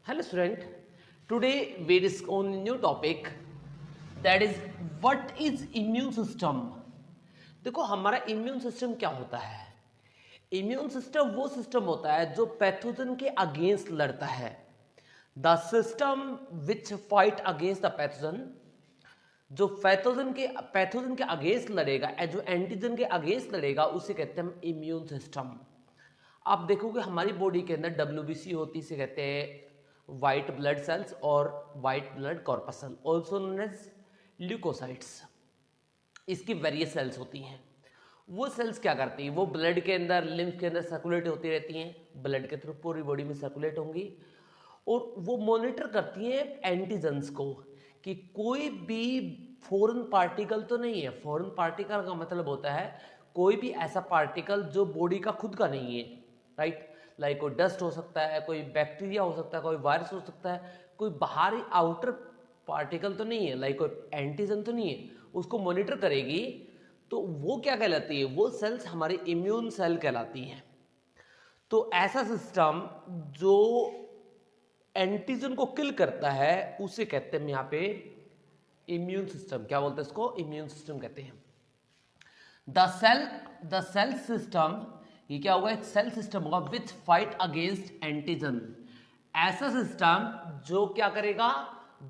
Hello student, today we discuss on a new topic that is what is immune system। देखो हमारा immune system क्या होता है। Immune system वो system होता है जो पैथोजन के अगेंस्ट लड़ता है। The system which fight against the pathogen, जो पैथोजन के अगेंस्ट लड़ेगा, जो एंटीजन के अगेंस्ट लड़ेगा उसे कहते हैं हम इम्यून सिस्टम। आप देखोगे हमारी बॉडी के अंदर WBC होती है, इसे कहते हैं वाइट ब्लड सेल्स और white blood corpuscle, also known as leukocytes. इसकी वेरियस सेल्स होती हैं। वो सेल्स क्या करती हैं, वो ब्लड के अंदर, लिम्फ के अंदर सर्कुलेट होती रहती हैं, ब्लड के थ्रू पूरी बॉडी में सर्कुलेट होंगी और वो मॉनिटर करती हैं एंटीजन्स को कि कोई भी फॉरेन पार्टिकल तो नहीं है। फॉरेन पार्टिकल का मतलब होता है कोई भी ऐसा पार्टिकल जो बॉडी का खुद का नहीं है, राइट। लाइक कोई डस्ट हो सकता है, कोई बैक्टीरिया हो सकता है, कोई वायरस हो सकता है, कोई बाहरी आउटर पार्टिकल तो नहीं है, लाइक कोई एंटीजन तो नहीं है। उसको मॉनिटर करेगी तो वो क्या कहलाती है, वो सेल्स हमारी इम्यून सेल कहलाती हैं। तो ऐसा सिस्टम जो एंटीजन को किल करता है उसे कहते हैं यहाँ पे इम्यून सिस्टम। क्या बोलते हैं इसको, इम्यून सिस्टम कहते हैं। द सेल सिस्टम, ये क्या होगा, एक सेल सिस्टम होगा विच फाइट अगेंस्ट एंटीजन। ऐसा सिस्टम जो क्या करेगा,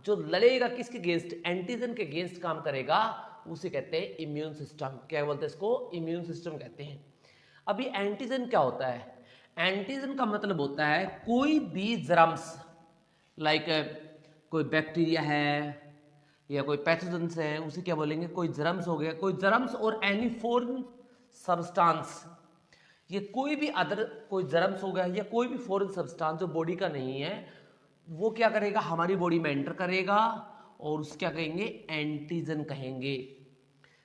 जो लड़ेगा किसके अगेंस्ट, एंटीजन के अगेंस्ट काम करेगा, उसे कहते हैं इम्यून सिस्टम। क्या बोलते हैं इसको, इम्यून सिस्टम कहते हैं। अभी एंटीजन क्या होता है, एंटीजन का मतलब होता है कोई भी जर्म्स, लाइक कोई बैक्टीरिया है या कोई पैथोजेंस है, उसे क्या बोलेंगे, कोई जर्म्स हो गया, कोई जर्म्स और एनी फॉरेन सब्सटेंस, ये कोई भी अदर, कोई जर्म्स हो गया या कोई भी फॉरेन सब्सटेंस जो बॉडी का नहीं है, वो क्या करेगा, हमारी बॉडी में एंटर करेगा और उसे क्या कहेंगे, एंटीजन कहेंगे।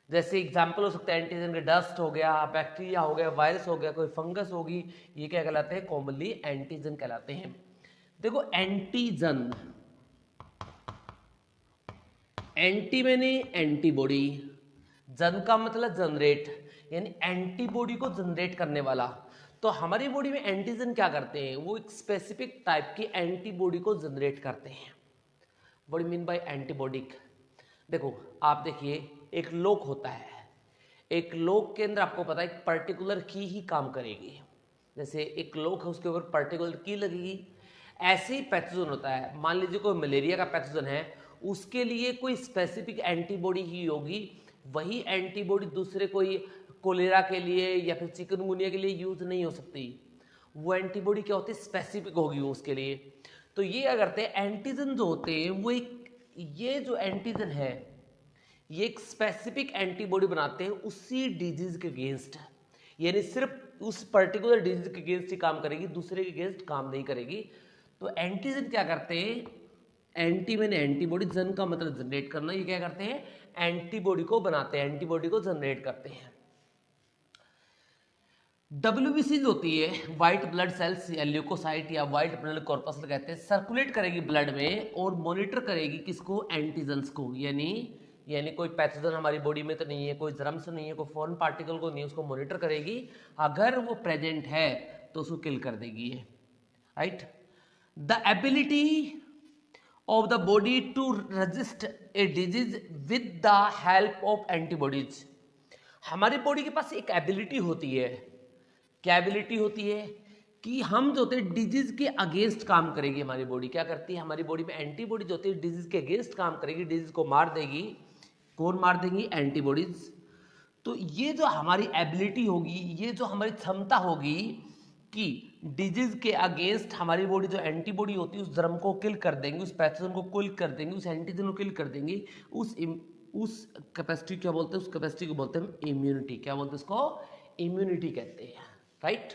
जैसे एग्जाम्पल हो सकता है एंटीजन के डस्ट हो गया, बैक्टीरिया हो गया, वायरस हो गया, कोई फंगस होगी, ये क्या कहलाते हैं, कॉमनली एंटीजन कहलाते हैं। देखो एंटीजन, एंटी मैंने एंटीबॉडी, जन का मतलब जनरेट, यानी एंटीबॉडी को जनरेट करने वाला। तो हमारी बॉडी में एंटीजन क्या करते हैं, वो एक स्पेसिफिक टाइप की एंटीबॉडी को जनरेट करते हैं। व्हाट मीन बाय एंटीबॉडिक, देखो आप देखिए एक लॉक होता है, एक लॉक के अंदर आपको पता है एक पर्टिकुलर की ही काम करेगी। जैसे एक लॉक है उसके ऊपर पर्टिकुलर की लगेगी, ऐसे ही पैथोजन होता है। मान लीजिए कोई मलेरिया का पैथोजन है, उसके लिए कोई स्पेसिफिक एंटीबॉडी ही होगी, वही एंटीबॉडी दूसरे कोई कोलेरा के लिए या फिर चिकनगुनिया के लिए यूज नहीं हो सकती। वो एंटीबॉडी क्या होती है, स्पेसिफिक होगी वो उसके लिए। तो ये क्या करते हैं, एंटीजन जो होते हैं वो एक, ये जो एंटीजन है ये एक स्पेसिफिक एंटीबॉडी बनाते हैं उसी डिजीज के अगेंस्ट, यानी सिर्फ उस पर्टिकुलर डिजीज के अगेंस्ट ही काम करेगी, दूसरे के अगेंस्ट काम नहीं करेगी। तो एंटीजन क्या करते हैं, एंटी मैंने एंटीबॉडी, जन का मतलब जनरेट करना, ये क्या करते हैं, एंटीबॉडी को बनाते हैं, एंटीबॉडी को जनरेट करते हैं। WBC होती है व्हाइट ब्लड सेल्स या ल्यूकोसाइट या व्हाइट ब्लड कॉर्पस कहते हैं, सर्कुलेट करेगी ब्लड में और मॉनिटर करेगी किसको, एंटीजन्स को। यानी कोई पैथोजन हमारी बॉडी में तो नहीं है, कोई जर्म्स नहीं है, कोई फॉरेन पार्टिकल को नहीं है, उसको मॉनिटर करेगी। अगर वो प्रेजेंट है तो उसको किल कर देगी, right. The ability of the body to resist a disease with the help of antibodies। हमारी बॉडी के पास एक एबिलिटी होती है, क्या एबिलिटी होती है, कि हम जो होते हैं डिजीज के अगेंस्ट काम करेगी। हमारी बॉडी क्या करती है, हमारी बॉडी में एंटीबॉडी जो होती है डिजीज के अगेंस्ट काम करेगी, डिजीज को मार देगी। कौन मार देंगी, एंटीबॉडीज। तो ये जो हमारी एबिलिटी होगी, ये जो हमारी क्षमता होगी कि डिजीज के अगेंस्ट हमारी बॉडी जो एंटीबॉडी होती है उस जर्म को किल कर देंगे, उस पैथोजन को किल कर देंगे, उस एंटीजन को किल कर देंगे, उस कैपेसिटी क्या बोलते हैं, उस कैपेसिटी को बोलते हैं इम्यूनिटी। क्या बोलते हैं उसको, इम्यूनिटी कहते हैं, right.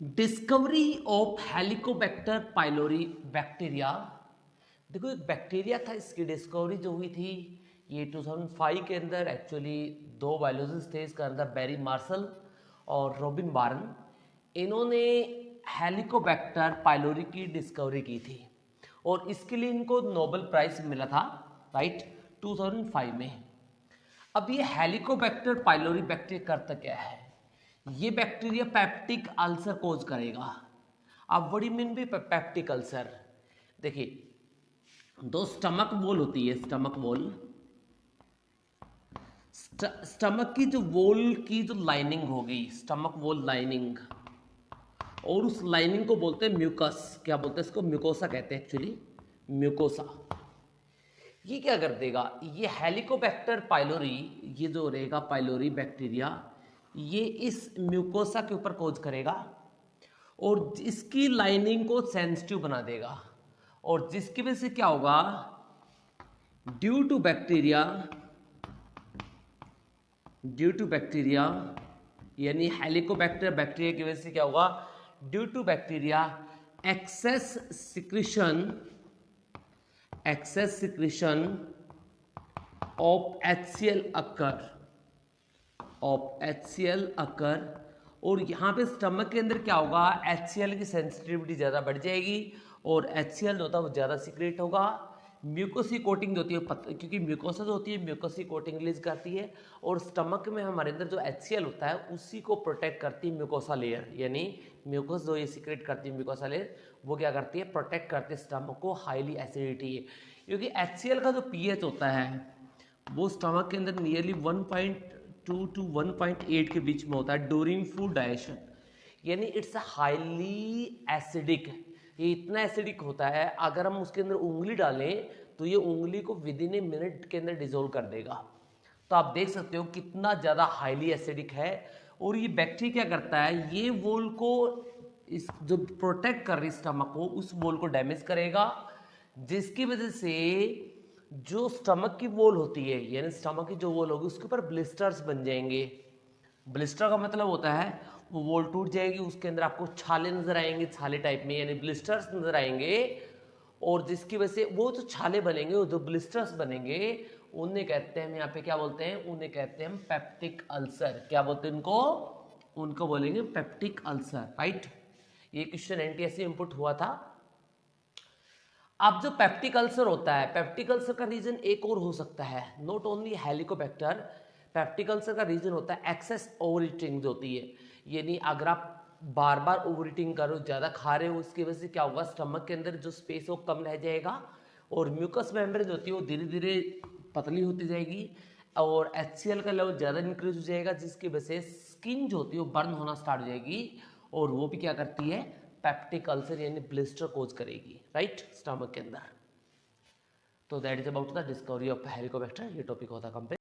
Discovery of Helicobacter pylori bacteria, देखो एक बैक्टीरिया था, इसकी डिस्कवरी जो हुई थी ये 2005 के अंदर। एक्चुअली दो बायोलॉजिस्ट थे इसके अंदर, बैरी मार्शल और रॉबिन बारन, इन्होंने हेलिकोबैक्टर पाइलोरी की डिस्कवरी की थी और इसके लिए इनको नोबेल प्राइज मिला था, राइट, 2005 में। अब ये हेलिकोबैक्टर पाइलोरी बैक्टीरिया करता क्या है, ये बैक्टीरिया पेप्टिक अल्सर कोज करेगा। अब what do you mean by peptic ulcer? देखिए दो स्टमक वॉल होती है, स्टमक वॉल, स्टमक की जो वॉल की जो लाइनिंग होगी, स्टमक वॉल लाइनिंग, और उस लाइनिंग को बोलते हैं म्यूकस। क्या बोलते हैं इसको? म्यूकोसा कहते हैं एक्चुअली, म्यूकोसा। ये क्या कर देगा? ये हेलिकोबैक्टर पाइलोरी, ये जो रहेगा पाइलोरी बैक्टीरिया, ये इस म्यूकोसा के ऊपर कोज करेगा और इसकी लाइनिंग को सेंसिटिव बना देगा, और जिसकी वजह से क्या होगा, ड्यू टू बैक्टीरिया यानी हेलिकोबैक्टर बैक्टीरिया की वजह से क्या होगा, due to bacteria excess secretion of HCl occur, और यहाँ पे स्टमक के अंदर क्या होगा, HCl की सेंसिटिविटी ज़्यादा बढ़ जाएगी और HCl जो होता है वो ज़्यादा सीक्रेट होगा। म्यूकोसी कोटिंग जो होती है, क्योंकि म्यूकोसा जो होती है म्यूकोसी कोटिंग रिलीज करती है, और स्टमक में हमारे अंदर जो HCl होता है उसी को प्रोटेक्ट करती है म्यूकोसा लेयर, यानी म्यूकोस जो ये सीक्रेट करती है म्यूकोसा लेयर, वो क्या करती है, प्रोटेक्ट करती है स्टमक को हाईली एसिडिटी है। क्योंकि HCl का जो pH होता है वो स्टमक के अंदर नियरली 1.2 to 1.8 के बीच में होता है ड्यूरिंग फूड डाइजेशन, यानी इट्स हाईली एसिडिक। ये इतना एसिडिक होता है अगर हम उसके अंदर उंगली डालें तो ये उंगली को विद इन ए मिनट के अंदर डिजोल्व कर देगा। तो आप देख सकते हो कितना ज़्यादा हाईली एसिडिक है। और ये बैक्टीरिया क्या करता है, ये वॉल को, इस जो प्रोटेक्ट कर रही स्टमक को, उस वॉल को डैमेज करेगा, जिसकी वजह से जो स्टमक की वॉल होती है, यानी स्टमक की जो वॉल होगी उसके ऊपर ब्लिस्टर्स बन जाएंगे। ब्लिस्टर का मतलब होता है वो वॉल टूट जाएगी, उसके अंदर आपको छाले नजर आएंगे, छाले टाइप में, यानी ब्लिस्टर्स नजर आएंगे, और जिसकी वजह से वो जो छाले बनेंगे, वो जो ब्लिस्टर्स बनेंगे, उन्हें कहते हैं, यहाँ पे क्या बोलते हैं, उन्हें कहते हैं हम पेप्टिक अल्सर। क्या बोलते हैं उनको बोलेंगे पेप्टिक अल्सर, राइट। ये क्वेश्चन NTSC इनपुट हुआ था। अब जो पेप्टिक अल्सर होता है, पेप्टिक अल्सर का रीजन एक और हो सकता है, not only Helicobacter. Peptic ulcer का रीजन होता है एक्सेस ओवर ईटिंग जो होती है, यानी अगर आप बार बार ओवर ईटिंग करो, ज़्यादा खा रहे हो, उसकी वजह से क्या होगा, स्टमक के अंदर जो स्पेस है वो कम रह जाएगा और म्यूकस मेम्ब्रेन जो होती है वो धीरे धीरे पतली होती जाएगी और HCl का लेवल ज़्यादा इंक्रीज हो जाएगा, जिसकी वजह से स्किन जो होती है वो बर्न होना स्टार्ट हो जाएगी और वो भी क्या करती है, पेप्टिक अल्सर यानी ब्लिस्टर कोज करेगी, राइट, स्टमक के अंदर। तो that is about the discovery of Helicobacter. ये टॉपिक होता कंप्लीट।